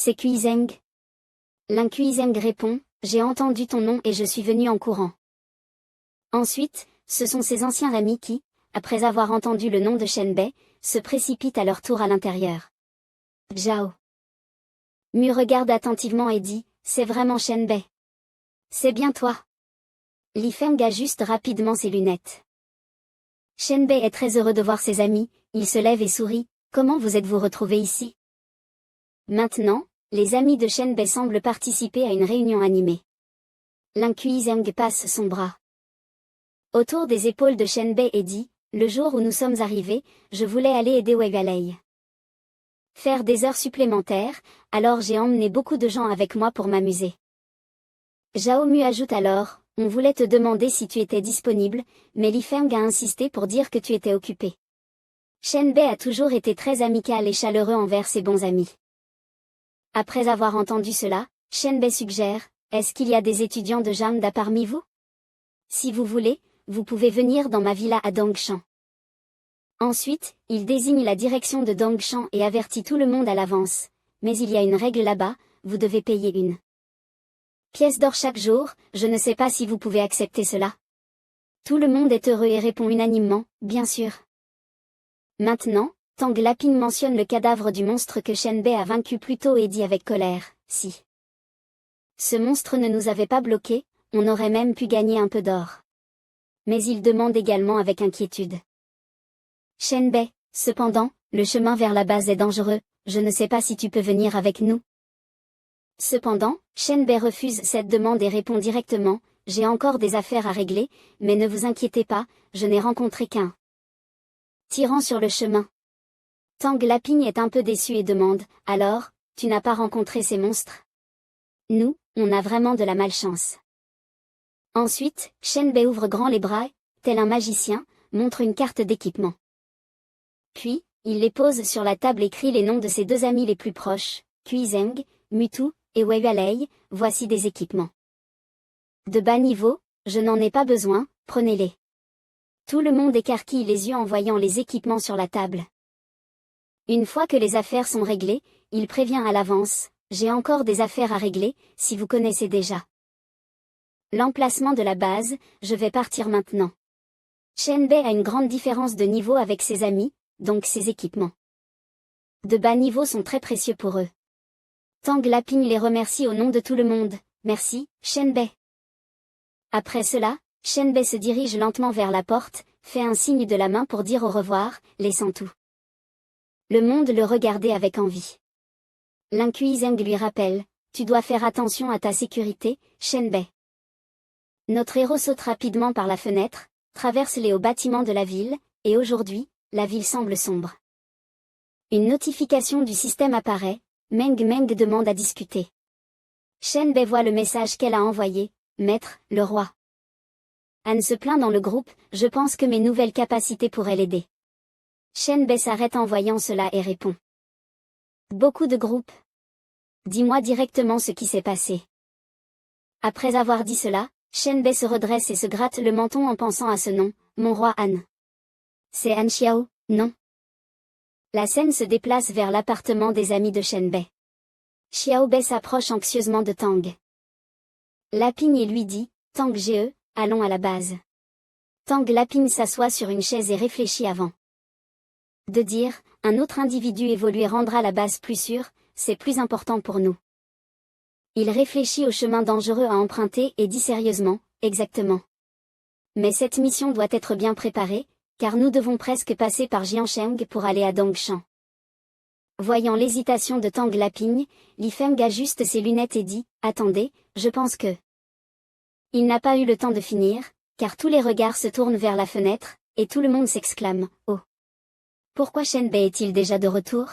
c'est Kuizeng. Lin Kuizeng répond, j'ai entendu ton nom et je suis venu en courant. Ensuite, ce sont ses anciens amis qui, après avoir entendu le nom de Shenbei, se précipitent à leur tour à l'intérieur. Zhao Mu regarde attentivement et dit, c'est vraiment Shenbei. C'est bien toi. Li Feng ajuste rapidement ses lunettes. Shenbei est très heureux de voir ses amis, il se lève et sourit, comment vous êtes-vous retrouvés ici? Maintenant, les amis de Shenbei semblent participer à une réunion animée. Lin Kuizeng passe son bras autour des épaules de Shenbei et dit, le jour où nous sommes arrivés, je voulais aller aider Weiwei. Faire des heures supplémentaires, alors j'ai emmené beaucoup de gens avec moi pour m'amuser. Zhao Mu ajoute alors, on voulait te demander si tu étais disponible, mais Li Feng a insisté pour dire que tu étais occupé. Shenbei a toujours été très amical et chaleureux envers ses bons amis. Après avoir entendu cela, Shenbei suggère, est-ce qu'il y a des étudiants de Jamda parmi vous? Si vous voulez, vous pouvez venir dans ma villa à Dongshan. Ensuite, il désigne la direction de Dongshan et avertit tout le monde à l'avance. Mais il y a une règle là-bas, vous devez payer une pièce d'or chaque jour, je ne sais pas si vous pouvez accepter cela. Tout le monde est heureux et répond unanimement, bien sûr. Maintenant, Tang Laping mentionne le cadavre du monstre que Shenbei a vaincu plus tôt et dit avec colère, si ce monstre ne nous avait pas bloqués, on aurait même pu gagner un peu d'or. Mais il demande également avec inquiétude. Shenbei, cependant, le chemin vers la base est dangereux, je ne sais pas si tu peux venir avec nous. Cependant, Shenbei refuse cette demande et répond directement, j'ai encore des affaires à régler, mais ne vous inquiétez pas, je n'ai rencontré qu'un tyran sur le chemin. Tang Laping est un peu déçu et demande, alors, tu n'as pas rencontré ces monstres? Nous, on a vraiment de la malchance. Ensuite, Shenbei ouvre grand les bras, tel un magicien, montre une carte d'équipement. Puis, il les pose sur la table et crie les noms de ses deux amis les plus proches, Kuizeng, Mutu, et Weiwei, voici des équipements. De bas niveau, je n'en ai pas besoin, prenez-les. Tout le monde écarquille les yeux en voyant les équipements sur la table. Une fois que les affaires sont réglées, il prévient à l'avance, j'ai encore des affaires à régler, si vous connaissez déjà l'emplacement de la base, je vais partir maintenant. Shenbei a une grande différence de niveau avec ses amis, donc ses équipements de bas niveau sont très précieux pour eux. Tang Laping les remercie au nom de tout le monde, merci, Shenbei. Après cela, Shenbei se dirige lentement vers la porte, fait un signe de la main pour dire au revoir, laissant tout le monde le regardait avec envie. Lin Kuizeng lui rappelle, tu dois faire attention à ta sécurité, Shenbei. Notre héros saute rapidement par la fenêtre, traverse les hauts bâtiments de la ville, et aujourd'hui, la ville semble sombre. Une notification du système apparaît, Meng Meng demande à discuter. Shenbei voit le message qu'elle a envoyé, Maître, le roi Anne se plaint dans le groupe, je pense que mes nouvelles capacités pourraient l'aider. Shenbei s'arrête en voyant cela et répond. Beaucoup de groupes. Dis-moi directement ce qui s'est passé. Après avoir dit cela, Shenbei se redresse et se gratte le menton en pensant à ce nom, mon roi Han. C'est Han Xiao, non? La scène se déplace vers l'appartement des amis de Shenbei. Xiaobei s'approche anxieusement de Tang Laping et lui dit, Tang Ge, allons à la base. Tang Laping s'assoit sur une chaise et réfléchit avant de dire, un autre individu évolué rendra la base plus sûre, c'est plus important pour nous. Il réfléchit au chemin dangereux à emprunter et dit sérieusement, exactement. Mais cette mission doit être bien préparée, car nous devons presque passer par Jiansheng pour aller à Dongshan. Voyant l'hésitation de Tang Laping, Li Feng ajuste ses lunettes et dit, attendez, je pense que... Il n'a pas eu le temps de finir, car tous les regards se tournent vers la fenêtre, et tout le monde s'exclame, oh. Pourquoi Shenbei est-il déjà de retour?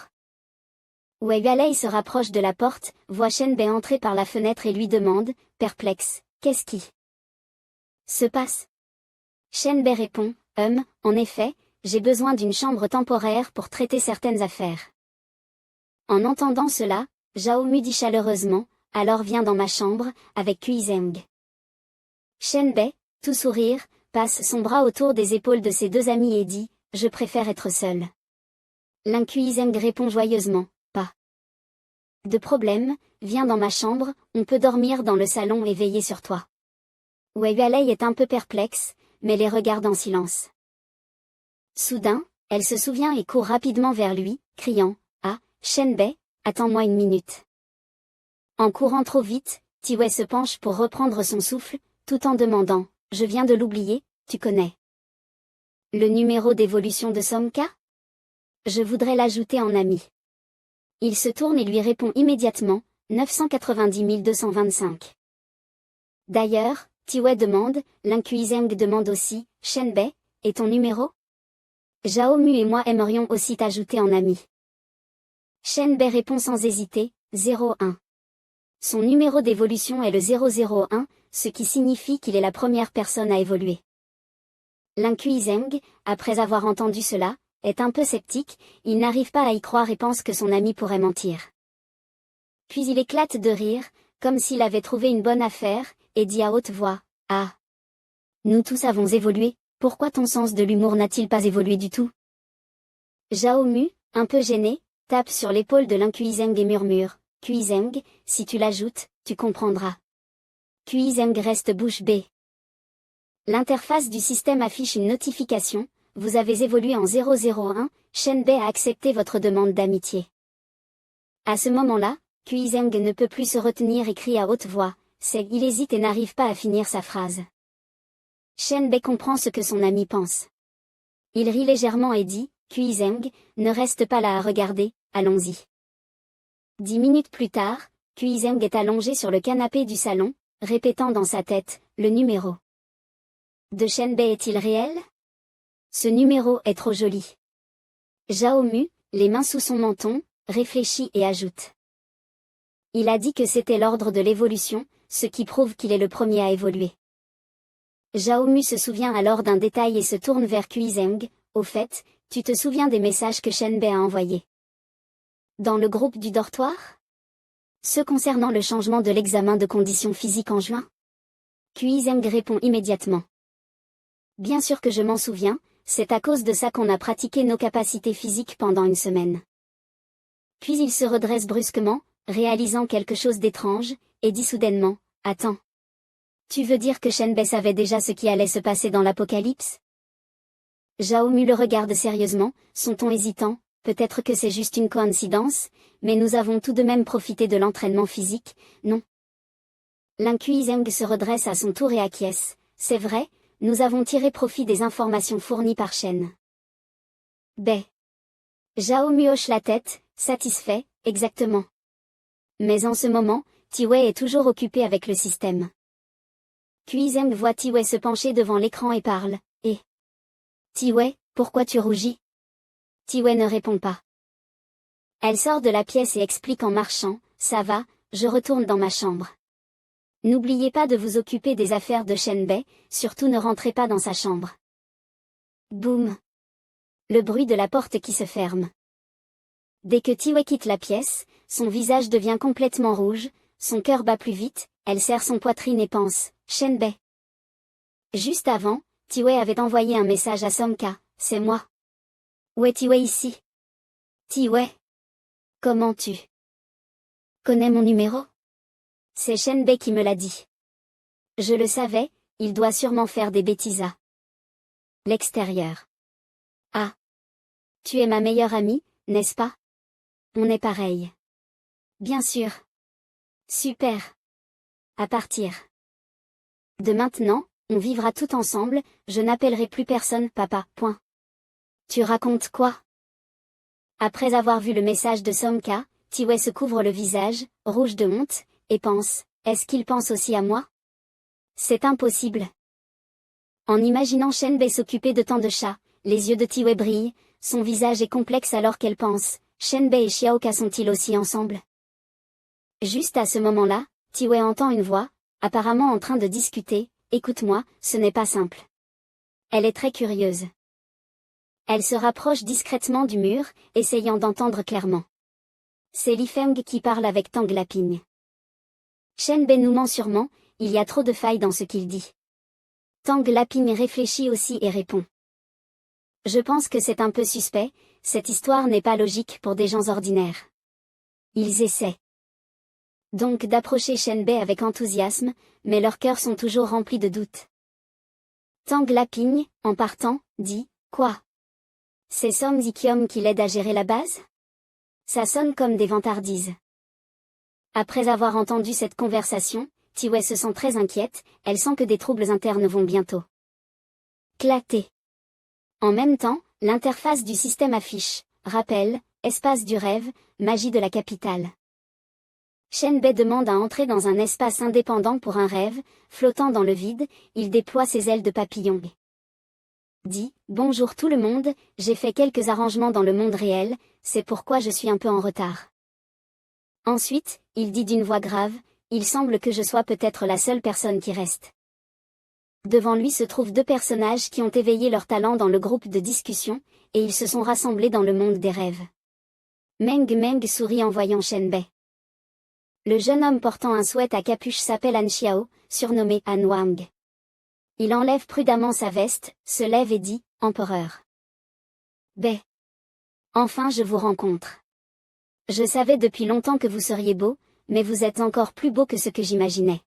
Weiwei se rapproche de la porte, voit Shenbei entrer par la fenêtre et lui demande, perplexe, qu'est-ce qui se passe? Shenbei répond, en effet, j'ai besoin d'une chambre temporaire pour traiter certaines affaires. En entendant cela, Zhao Mu dit chaleureusement, alors viens dans ma chambre, avec Kuizeng. Shenbei, tout sourire, passe son bras autour des épaules de ses deux amis et dit, je préfère être seul. Lin Kuizeng répond joyeusement, pas De problème, viens dans ma chambre, on peut dormir dans le salon et veiller sur toi. Wei Yuelei est un peu perplexe, mais les regarde en silence. Soudain, elle se souvient et court rapidement vers lui, criant « Ah, Shenbei, attends-moi une minute !» En courant trop vite, Tiwei se penche pour reprendre son souffle, tout en demandant « Je viens de l'oublier, tu connais le numéro d'évolution de Somka? Je voudrais l'ajouter en ami. » Il se tourne et lui répond immédiatement, 990 225. D'ailleurs, Tiwei demande, Linkuizeng demande aussi, Shenbei, et ton numéro? Zhao Mu et moi aimerions aussi t'ajouter en ami. Shenbei répond sans hésiter, 01. Son numéro d'évolution est le 001, ce qui signifie qu'il est la première personne à évoluer. Linkuizeng, après avoir entendu cela, est un peu sceptique, il n'arrive pas à y croire et pense que son ami pourrait mentir. Puis il éclate de rire, comme s'il avait trouvé une bonne affaire, et dit à haute voix, « Ah! Nous tous avons évolué, pourquoi ton sens de l'humour n'a-t-il pas évolué du tout ?» Zhao Mu, un peu gêné, tape sur l'épaule de Linkuizeng et murmure, « Kuizeng, si tu l'ajoutes, tu comprendras. » Kuizeng reste bouche bée. L'interface du système affiche une notification, vous avez évolué en 001, Shenbei a accepté votre demande d'amitié. À ce moment-là, Kuizeng ne peut plus se retenir et crie à haute voix, il hésite et n'arrive pas à finir sa phrase. Shenbei comprend ce que son ami pense. Il rit légèrement et dit, Kuizeng, ne reste pas là à regarder, allons-y. 10 minutes plus tard, Kuizeng est allongé sur le canapé du salon, répétant dans sa tête, le numéro de Shenbei est-il réel? Ce numéro est trop joli. Zhao Mu, les mains sous son menton, réfléchit et ajoute. Il a dit que c'était l'ordre de l'évolution, ce qui prouve qu'il est le premier à évoluer. Zhao Mu se souvient alors d'un détail et se tourne vers Kuizeng, au fait, tu te souviens des messages que Shenbei a envoyés dans le groupe du dortoir? Ceux concernant le changement de l'examen de conditions physiques en juin? Kuizeng répond immédiatement. Bien sûr que je m'en souviens, c'est à cause de ça qu'on a pratiqué nos capacités physiques pendant une semaine. Puis il se redresse brusquement, réalisant quelque chose d'étrange, et dit soudainement, attends. Tu veux dire que Shenbei savait déjà ce qui allait se passer dans l'apocalypse? Zhao Mu le regarde sérieusement, son ton hésitant, peut-être que c'est juste une coïncidence, mais nous avons tout de même profité de l'entraînement physique, non? Linkuizeng se redresse à son tour et acquiesce, c'est vrai, nous avons tiré profit des informations fournies par Shen. Bei. Zhao Mu hoche la tête, satisfait, exactement. Mais en ce moment, Tiwei est toujours occupé avec le système. Kuizeng voit Tiwei se pencher devant l'écran et parle, et Tiwei, pourquoi tu rougis? Tiwei ne répond pas. Elle sort de la pièce et explique en marchant, ça va, je retourne dans ma chambre. N'oubliez pas de vous occuper des affaires de Shenbei, surtout ne rentrez pas dans sa chambre. Boum. Le bruit de la porte qui se ferme. Dès que Tiwei quitte la pièce, son visage devient complètement rouge, son cœur bat plus vite, elle serre son poitrine et pense, Shenbei. Juste avant, Tiwei avait envoyé un message à Somka, c'est moi. Où est Tiwei ici? Tiwei. Comment tu connais mon numéro? C'est Shenbei qui me l'a dit. Je le savais, il doit sûrement faire des bêtises à l'extérieur. Ah. Tu es ma meilleure amie, n'est-ce pas? On est pareil. Bien sûr. Super. À partir de maintenant, on vivra tout ensemble, je n'appellerai plus personne papa. Point. Tu racontes quoi? Après avoir vu le message de Somka, Tiwei se couvre le visage, rouge de honte, et pense, est-ce qu'il pense aussi à moi? C'est impossible. En imaginant Shenbei s'occuper de tant de chats, les yeux de Tiwei brillent, son visage est complexe alors qu'elle pense, Shenbei et Xiaoka sont-ils aussi ensemble? Juste à ce moment-là, Tiwei entend une voix, apparemment en train de discuter, écoute-moi, ce n'est pas simple. Elle est très curieuse. Elle se rapproche discrètement du mur, essayant d'entendre clairement. C'est Li Feng qui parle avec Tang Laping. Shenbei nous ment sûrement, il y a trop de failles dans ce qu'il dit. Tang Laping réfléchit aussi et répond. Je pense que c'est un peu suspect, cette histoire n'est pas logique pour des gens ordinaires. Ils essaient donc d'approcher Shenbei avec enthousiasme, mais leurs cœurs sont toujours remplis de doutes. Tang Laping, en partant, dit « Quoi ? C'est Song Zikyom qui l'aide à gérer la base ?» Ça sonne comme des vantardises. Après avoir entendu cette conversation, Tiwei se sent très inquiète, elle sent que des troubles internes vont bientôt éclater. En même temps, l'interface du système affiche « Rappel, espace du rêve, magie de la capitale ». Shenbei demande à entrer dans un espace indépendant pour un rêve, flottant dans le vide, il déploie ses ailes de papillon. Dit « Bonjour tout le monde, j'ai fait quelques arrangements dans le monde réel, c'est pourquoi je suis un peu en retard. » Ensuite, il dit d'une voix grave, « Il semble que je sois peut-être la seule personne qui reste. » Devant lui se trouvent deux personnages qui ont éveillé leur talent dans le groupe de discussion, et ils se sont rassemblés dans le monde des rêves. Meng Meng sourit en voyant Shenbei. Le jeune homme portant un sweat à capuche s'appelle Han Xiao, surnommé Han Wang. Il enlève prudemment sa veste, se lève et dit, « Empereur. Bei. Enfin je vous rencontre. Je savais depuis longtemps que vous seriez beau, mais vous êtes encore plus beau que ce que j'imaginais. »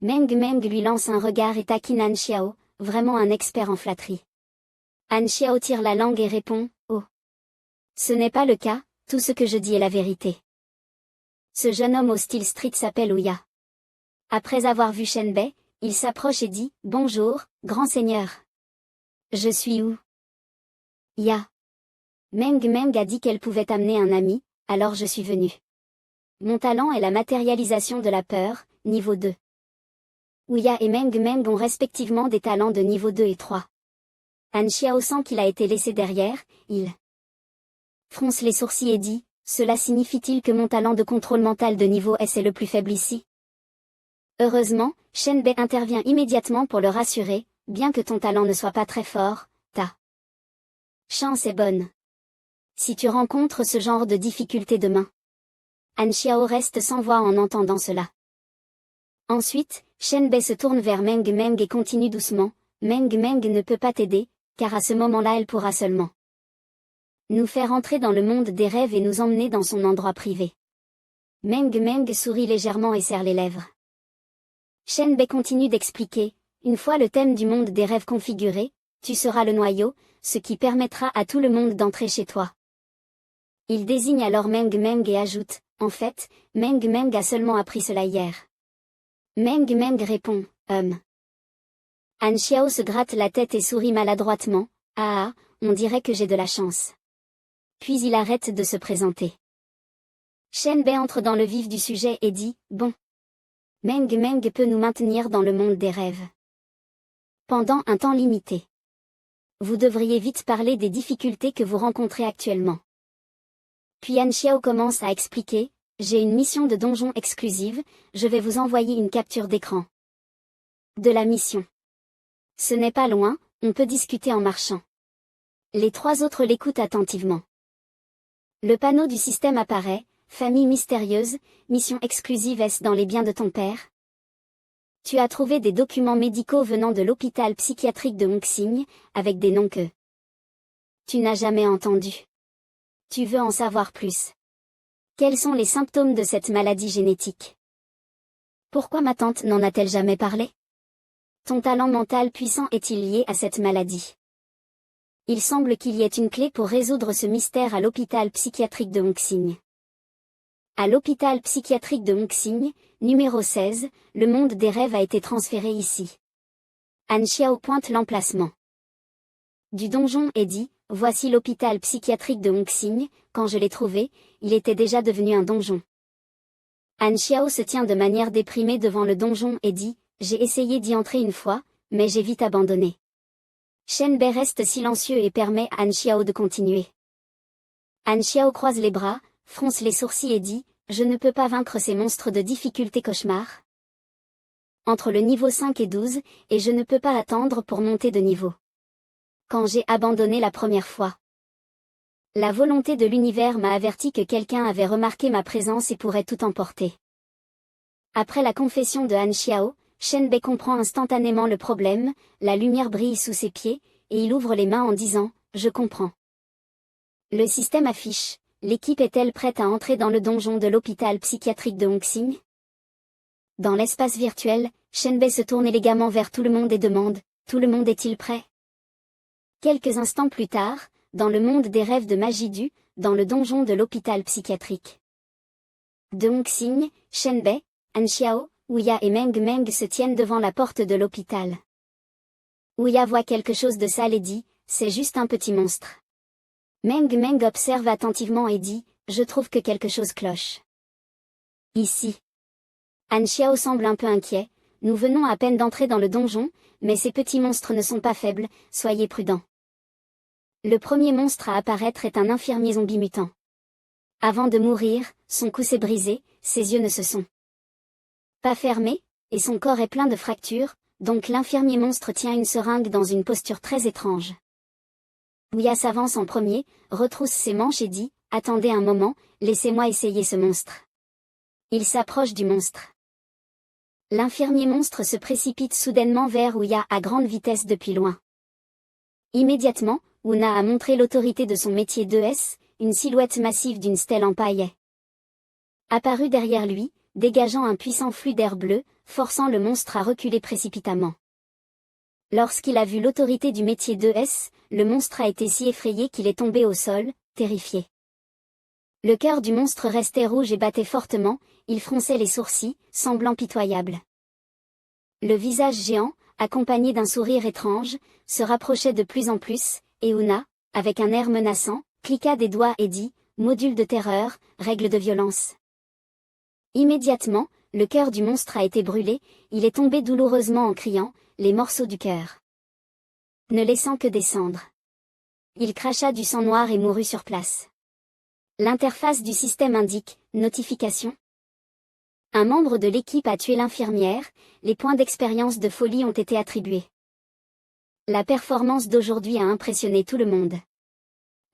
Meng Meng lui lance un regard et taquine Han Xiao, vraiment un expert en flatterie. Han Xiao tire la langue et répond, « Oh. Ce n'est pas le cas, tout ce que je dis est la vérité. » Ce jeune homme au style street s'appelle Ouya. Après avoir vu Shenbei, il s'approche et dit, « Bonjour, grand seigneur. Je suis où? » Ya. Meng Meng a dit qu'elle pouvait amener un ami, alors je suis venu. Mon talent est la matérialisation de la peur, niveau 2. Ouya et Meng Meng ont respectivement des talents de niveau 2 et 3. Han Xiao sent qu'il a été laissé derrière, il fronce les sourcils et dit, « Cela signifie-t-il que mon talent de contrôle mental de niveau S est le plus faible ici? » Heureusement, Shenbei intervient immédiatement pour le rassurer, bien que ton talent ne soit pas très fort, ta chance est bonne. Si tu rencontres ce genre de difficulté demain. Han Xiao reste sans voix en entendant cela. Ensuite, Shenbei se tourne vers Meng Meng et continue doucement, Meng Meng ne peut pas t'aider, car à ce moment-là elle pourra seulement nous faire entrer dans le monde des rêves et nous emmener dans son endroit privé. Meng Meng sourit légèrement et serre les lèvres. Shenbei continue d'expliquer, une fois le thème du monde des rêves configuré, tu seras le noyau, ce qui permettra à tout le monde d'entrer chez toi. Il désigne alors Meng Meng et ajoute, en fait, Meng Meng a seulement appris cela hier. Meng Meng répond, Han Xiao se gratte la tête et sourit maladroitement, ah, on dirait que j'ai de la chance. Puis il arrête de se présenter. Shenbei entre dans le vif du sujet et dit, bon. Meng Meng peut nous maintenir dans le monde des rêves. Pendant un temps limité. Vous devriez vite parler des difficultés que vous rencontrez actuellement. Puis Han Xiao commence à expliquer, j'ai une mission de donjon exclusive, je vais vous envoyer une capture d'écran. De la mission. Ce n'est pas loin, on peut discuter en marchant. Les trois autres l'écoutent attentivement. Le panneau du système apparaît, famille mystérieuse, mission exclusive est-ce dans les biens de ton père? Tu as trouvé des documents médicaux venant de l'hôpital psychiatrique de Hongxing, avec des noms que tu n'as jamais entendus. Tu veux en savoir plus. Quels sont les symptômes de cette maladie génétique? Pourquoi ma tante n'en a-t-elle jamais parlé? Ton talent mental puissant est-il lié à cette maladie? Il semble qu'il y ait une clé pour résoudre ce mystère à l'hôpital psychiatrique de Hongxing. À l'hôpital psychiatrique de Hongxing, numéro 16, le monde des rêves a été transféré ici. Han Xiao pointe l'emplacement du donjon et dit, voici l'hôpital psychiatrique de Hongxing, quand je l'ai trouvé, il était déjà devenu un donjon. Han Xiao se tient de manière déprimée devant le donjon et dit, j'ai essayé d'y entrer une fois, mais j'ai vite abandonné. Shenbei reste silencieux et permet à Han Xiao de continuer. Han Xiao croise les bras, fronce les sourcils et dit, je ne peux pas vaincre ces monstres de difficulté cauchemar. Entre le niveau 5 et 12, et je ne peux pas attendre pour monter de niveau. Quand j'ai abandonné la première fois. La volonté de l'univers m'a averti que quelqu'un avait remarqué ma présence et pourrait tout emporter. Après la confession de Han Xiao, Shenbei comprend instantanément le problème, la lumière brille sous ses pieds, et il ouvre les mains en disant, je comprends. Le système affiche, l'équipe est-elle prête à entrer dans le donjon de l'hôpital psychiatrique de Hongxing? Dans l'espace virtuel, Shenbei se tourne élégamment vers tout le monde et demande, tout le monde est-il prêt? Quelques instants plus tard, dans le monde des rêves de Magie-Du, dans le donjon de l'hôpital psychiatrique de Hongxing, Shenbei, Anxiao, Ouya et Meng Meng se tiennent devant la porte de l'hôpital. Ouya voit quelque chose de sale et dit, c'est juste un petit monstre. Meng Meng observe attentivement et dit, je trouve que quelque chose cloche. Ici. Anxiao semble un peu inquiet, nous venons à peine d'entrer dans le donjon, mais ces petits monstres ne sont pas faibles, soyez prudents. Le premier monstre à apparaître est un infirmier zombie mutant. Avant de mourir, son cou s'est brisé, ses yeux ne se sont pas fermés, et son corps est plein de fractures, donc l'infirmier monstre tient une seringue dans une posture très étrange. Ouya s'avance en premier, retrousse ses manches et dit, attendez un moment, laissez-moi essayer ce monstre. Il s'approche du monstre. L'infirmier monstre se précipite soudainement vers Ouya à grande vitesse depuis loin. Immédiatement, Ouna a montré l'autorité de son métier 2S, une silhouette massive d'une stèle en paille. Apparue derrière lui, dégageant un puissant flux d'air bleu, forçant le monstre à reculer précipitamment. Lorsqu'il a vu l'autorité du métier 2S, le monstre a été si effrayé qu'il est tombé au sol, terrifié. Le cœur du monstre restait rouge et battait fortement, il fronçait les sourcils, semblant pitoyable. Le visage géant, accompagné d'un sourire étrange, se rapprochait de plus en plus, et Ouna, avec un air menaçant, cliqua des doigts et dit, module de terreur, règle de violence. Immédiatement, le cœur du monstre a été brûlé, il est tombé douloureusement en criant, les morceaux du cœur. Ne laissant que descendre. Il cracha du sang noir et mourut sur place. L'interface du système indique, notification. Un membre de l'équipe a tué l'infirmière, les points d'expérience de folie ont été attribués. La performance d'aujourd'hui a impressionné tout le monde.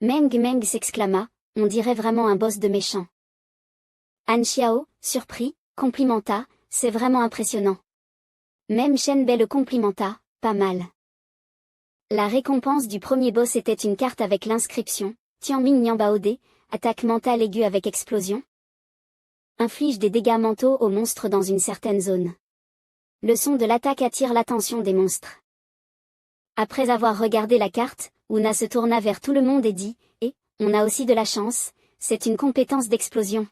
Meng Meng s'exclama, on dirait vraiment un boss de méchant. Anxiao, surpris, complimenta, c'est vraiment impressionnant. Même Shenbei le complimenta, pas mal. La récompense du premier boss était une carte avec l'inscription, Tianming Nianbaode, attaque mentale aiguë avec explosion. Inflige des dégâts mentaux aux monstres dans une certaine zone. Le son de l'attaque attire l'attention des monstres. Après avoir regardé la carte, Ouna se tourna vers tout le monde et dit, on a aussi de la chance, c'est une compétence d'explosion.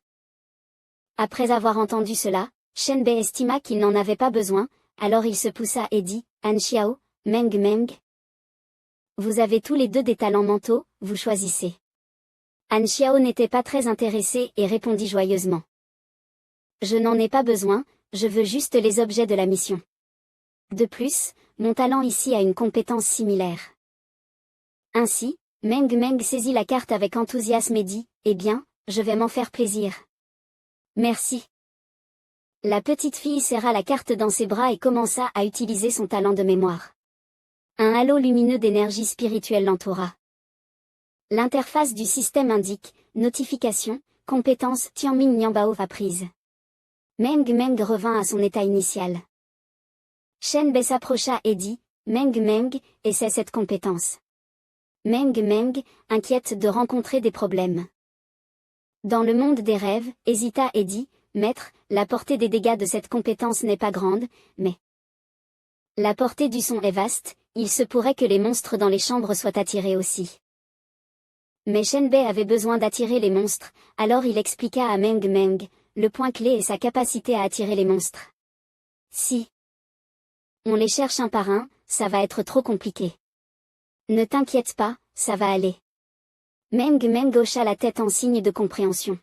Après avoir entendu cela, Shenbei estima qu'il n'en avait pas besoin, alors il se poussa et dit, Anxiao, Meng Meng. Vous avez tous les deux des talents mentaux, vous choisissez. Anxiao n'était pas très intéressé et répondit joyeusement. Je n'en ai pas besoin, je veux juste les objets de la mission. De plus, mon talent ici a une compétence similaire. Ainsi, Meng Meng saisit la carte avec enthousiasme et dit, eh bien, je vais m'en faire plaisir. Merci. La petite fille serra la carte dans ses bras et commença à utiliser son talent de mémoire. Un halo lumineux d'énergie spirituelle l'entoura. L'interface du système indique, notification, compétence Tianming Nianbao apprise. Meng Meng revint à son état initial. Shenbei s'approcha et dit, Meng Meng, et c'est cette compétence. Meng Meng, inquiète de rencontrer des problèmes. Dans le monde des rêves, hésita et dit, Maître, la portée des dégâts de cette compétence n'est pas grande, mais la portée du son est vaste, il se pourrait que les monstres dans les chambres soient attirés aussi. Mais Shenbei avait besoin d'attirer les monstres, alors il expliqua à Meng Meng, le point clé est sa capacité à attirer les monstres. Si on les cherche un par un, ça va être trop compliqué. Ne t'inquiète pas, ça va aller. Meng Meng hocha la tête en signe de compréhension.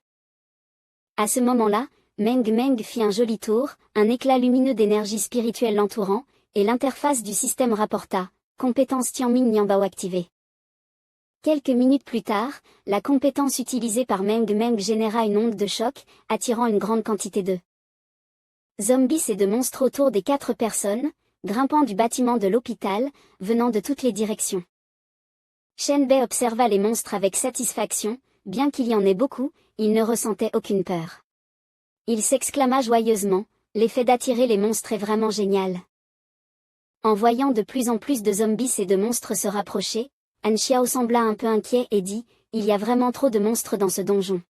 À ce moment-là, Meng Meng fit un joli tour, un éclat lumineux d'énergie spirituelle l'entourant, et l'interface du système rapporta, compétence Tianming Nianbao activée. Quelques minutes plus tard, la compétence utilisée par Meng Meng généra une onde de choc, attirant une grande quantité de zombies et de monstres autour des 4 personnes, grimpant du bâtiment de l'hôpital, venant de toutes les directions. Shenbei observa les monstres avec satisfaction, bien qu'il y en ait beaucoup, il ne ressentait aucune peur. Il s'exclama joyeusement, l'effet d'attirer les monstres est vraiment génial. En voyant de plus en plus de zombies et de monstres se rapprocher, Anxiao sembla un peu inquiet et dit, Il y a vraiment trop de monstres dans ce donjon.